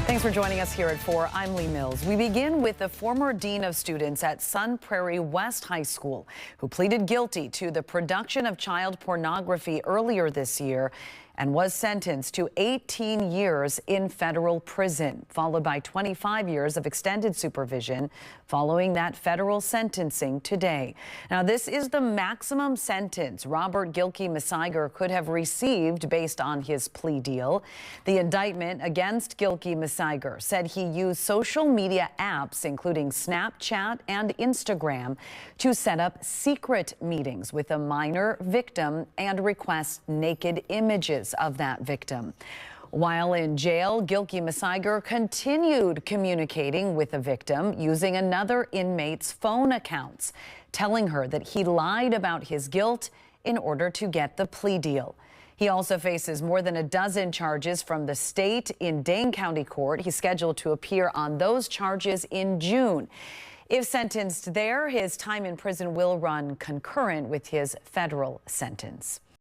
Thanks for joining us here at 4. I'm Lee Mills. We begin with the former dean of students at Sun Prairie West High School, who pleaded guilty to the production of child pornography earlier this year and was sentenced to 18 years in federal prison, followed by 25 years of extended supervision following that federal sentencing today. Now, this is the maximum sentence Robert Gilkey-Messiger could have received based on his plea deal. The indictment against Gilkey-Messiger said he used social media apps, including Snapchat and Instagram, to set up secret meetings with a minor victim and request naked images of that victim. While in jail, Gilkey-Messiger continued communicating with the victim using another inmate's phone accounts, telling her that he lied about his guilt in order to get the plea deal. He also faces more than a dozen charges from the state in Dane County Court. He's scheduled to appear on those charges in June. If sentenced there, his time in prison will run concurrent with his federal sentence.